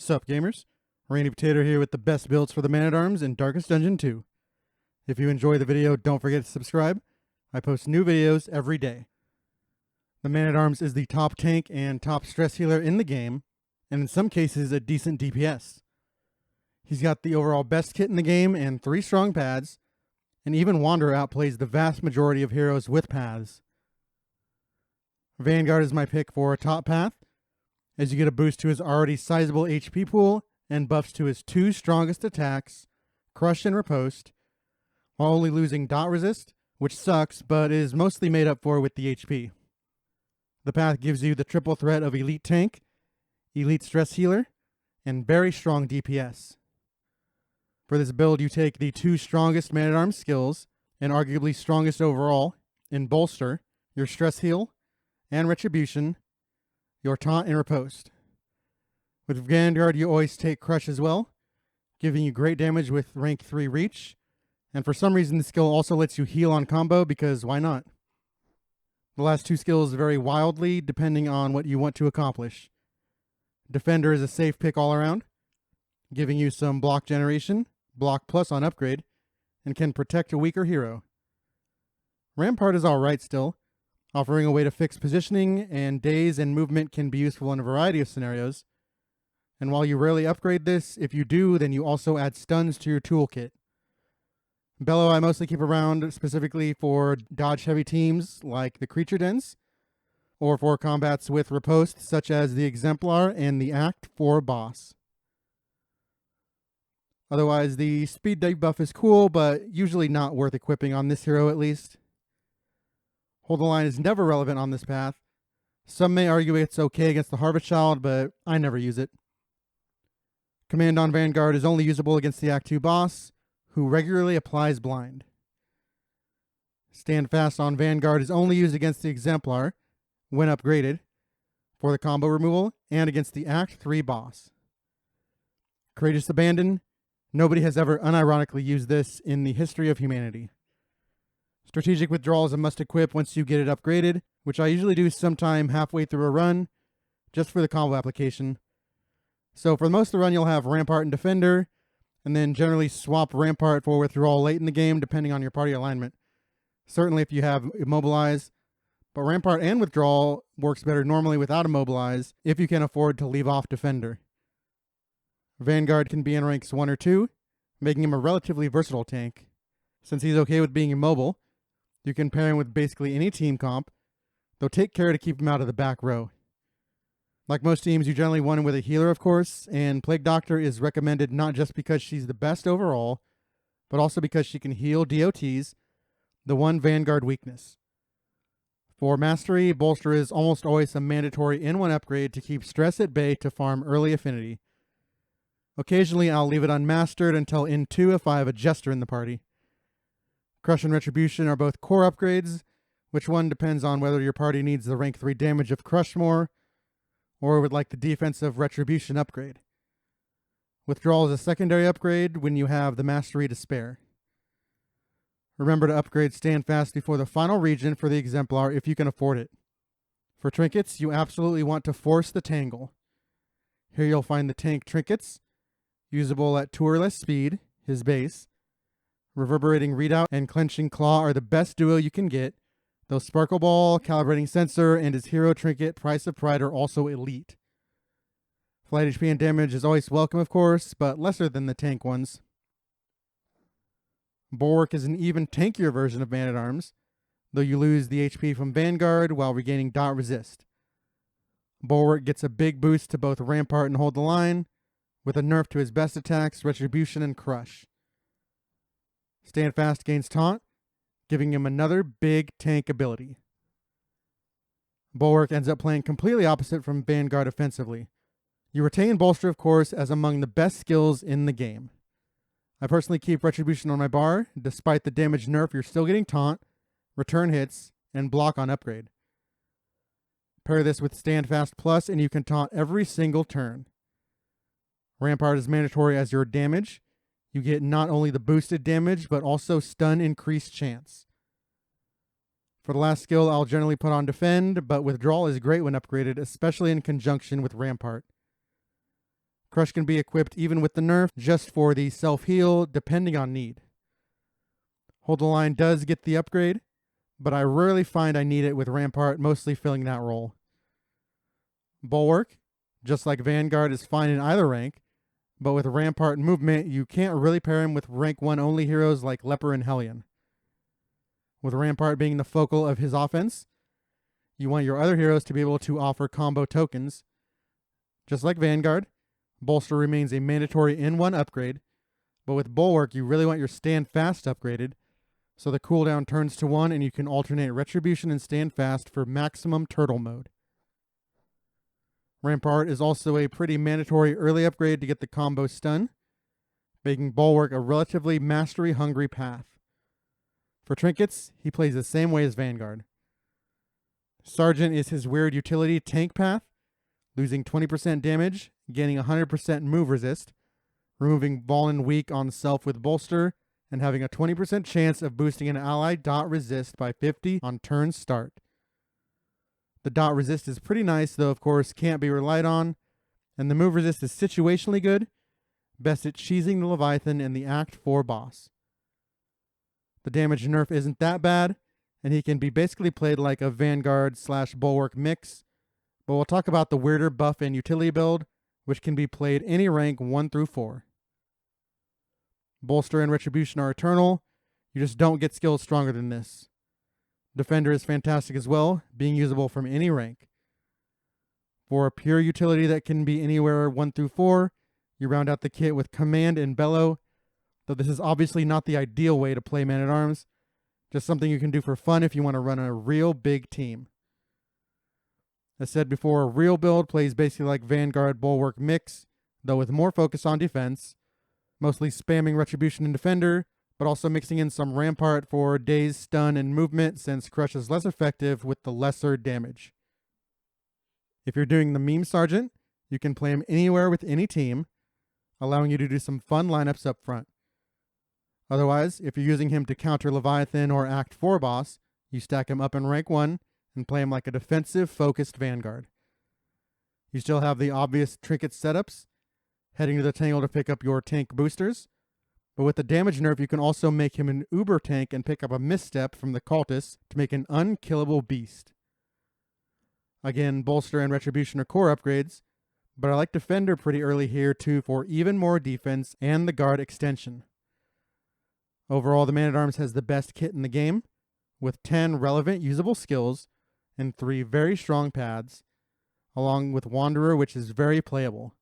Sup gamers, Randy Potato here with the best builds for the Man-at-Arms in Darkest Dungeon 2. If you enjoy the video, don't forget to subscribe. I post new videos every day. The Man-at-Arms is the top tank and top stress healer in the game, and in some cases a decent DPS. He's got the overall best kit in the game and 3 strong pads, and even Wanderer outplays the vast majority of heroes with paths. Vanguard is my pick for a top path, as you get a boost to his already sizable HP pool and buffs to his 2 strongest attacks, Crush and Riposte, while only losing dot resist, which sucks but is mostly made up for with the HP. The path gives you the triple threat of elite tank, elite stress healer, and very strong DPS. For this build, you take the 2 strongest Man-at-Arms skills, and arguably strongest overall, in Bolster, your stress heal, and Retribution, your taunt and riposte. With Vanguard, you always take Crush as well, giving you great damage with rank 3 reach, and for some reason the skill also lets you heal on combo because why not? The last 2 skills vary wildly depending on what you want to accomplish. Defender is a safe pick all around, giving you some block generation, block plus on upgrade, and can protect a weaker hero. Rampart is alright still, offering a way to fix positioning, and daze and movement can be useful in a variety of scenarios. And while you rarely upgrade this, if you do, then you also add stuns to your toolkit. Bellow I mostly keep around specifically for dodge-heavy teams like the Creature Dens, or for combats with riposte such as the Exemplar and the Act 4 boss. Otherwise, the speed debuff is cool, but usually not worth equipping on this hero at least. Hold the line is never relevant on this path. Some may argue it's okay against the Harvest Child, but I never use it. Command on Vanguard is only usable against the Act 2 boss, who regularly applies blind. Stand Fast on Vanguard is only used against the Exemplar, when upgraded, for the combo removal, and against the Act 3 boss. Courageous Abandon. Nobody has ever unironically used this in the history of humanity. Strategic Withdrawal is a must-equip once you get it upgraded, which I usually do sometime halfway through a run, just for the combo application. So for most of the run, you'll have Rampart and Defender, and then generally swap Rampart for Withdrawal late in the game, depending on your party alignment. Certainly if you have Immobilize, but Rampart and Withdrawal works better normally without Immobilize, if you can afford to leave off Defender. Vanguard can be in ranks 1 or 2, making him a relatively versatile tank. Since he's okay with being immobile, you can pair him with basically any team comp, though take care to keep him out of the back row. Like most teams, you generally want him with a healer, of course, and Plague Doctor is recommended not just because she's the best overall, but also because she can heal DOTs, the one Vanguard weakness. For Mastery, Bolster is almost always a mandatory N1 upgrade to keep stress at bay to farm early affinity. Occasionally, I'll leave it unmastered until N2 if I have a Jester in the party. Crush and Retribution are both core upgrades, which one depends on whether your party needs the rank 3 damage of Crush more, or would like the defensive Retribution upgrade. Withdrawal is a secondary upgrade when you have the Mastery to spare. Remember to upgrade Stand Fast before the final region for the Exemplar if you can afford it. For trinkets, you absolutely want to force the Tangle. Here you'll find the tank trinkets, usable at 2 or less speed, his base. Reverberating Readout and Clenching Claw are the best duo you can get, though Sparkle Ball, Calibrating Sensor, and his hero trinket Price of Pride are also elite. Flight HP and damage is always welcome, of course, but lesser than the tank ones. Bulwark is an even tankier version of Man-at-Arms, though you lose the HP from Vanguard while regaining dot resist. Bulwark gets a big boost to both Rampart and Hold the Line, with a nerf to his best attacks, Retribution and Crush. Stand Fast gains Taunt, giving him another big tank ability. Bulwark ends up playing completely opposite from Vanguard offensively. You retain Bolster, of course, as among the best skills in the game. I personally keep Retribution on my bar. Despite the damage nerf, you're still getting Taunt, return hits, and block on upgrade. Pair this with Stand Fast Plus, and you can taunt every single turn. Rampart is mandatory as your damage. You get not only the boosted damage, but also stun increased chance. For the last skill, I'll generally put on Defend, but Withdrawal is great when upgraded, especially in conjunction with Rampart. Crush can be equipped even with the nerf just for the self-heal depending on need. Hold the Line does get the upgrade, but I rarely find I need it with Rampart mostly filling that role. Bulwark, just like Vanguard, is fine in either rank, but with Rampart movement, you can't really pair him with rank 1 only heroes like Leper and Hellion. With Rampart being the focal of his offense, you want your other heroes to be able to offer combo tokens. Just like Vanguard, Bolster remains a mandatory N1 upgrade, but with Bulwark, you really want your Stand Fast upgraded, so the cooldown turns to 1 and you can alternate Retribution and Stand Fast for maximum turtle mode. Rampart is also a pretty mandatory early upgrade to get the combo stun, making Bulwark a relatively mastery-hungry path. For trinkets, he plays the same way as Vanguard. Sergeant is his weird utility tank path, losing 20% damage, gaining 100% move resist, removing Volin weak on self with Bolster, and having a 20% chance of boosting an ally dot resist by 50 on turn start. The dot resist is pretty nice, though of course can't be relied on, and the move resist is situationally good, best at cheesing the Leviathan and the Act 4 boss. The damage nerf isn't that bad, and he can be basically played like a Vanguard / Bulwark mix, but we'll talk about the weirder buff and utility build, which can be played any rank 1 through 4. Bolster and Retribution are eternal, you just don't get skills stronger than this. Defender is fantastic as well, being usable from any rank. For a pure utility that can be anywhere 1 through 4, you round out the kit with Command and Bellow, though this is obviously not the ideal way to play Man-at-Arms, just something you can do for fun if you want to run a real big team. As said before, a real build plays basically like Vanguard Bulwark mix, though with more focus on defense, mostly spamming Retribution and Defender, but also mixing in some Rampart for daze, stun, and movement since Crush is less effective with the lesser damage. If you're doing the Meme Sergeant, you can play him anywhere with any team, allowing you to do some fun lineups up front. Otherwise, if you're using him to counter Leviathan or Act 4 boss, you stack him up in rank 1 and play him like a defensive focused Vanguard. You still have the obvious trinket setups, heading to the Tangle to pick up your tank boosters, but with the damage nerf you can also make him an uber tank and pick up a misstep from the cultists to make an unkillable beast. Again, Bolster and Retribution are core upgrades, but I like Defender pretty early here too for even more defense and the guard extension. Overall, the Man-at-Arms has the best kit in the game, with 10 relevant usable skills and 3 very strong pads, along with Wanderer, which is very playable.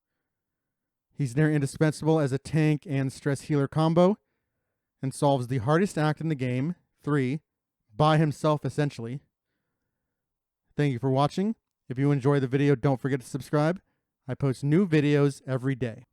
He's near indispensable as a tank and stress healer combo, and solves the hardest act in the game, 3, by himself essentially. Thank you for watching. If you enjoy the video, don't forget to subscribe. I post new videos every day.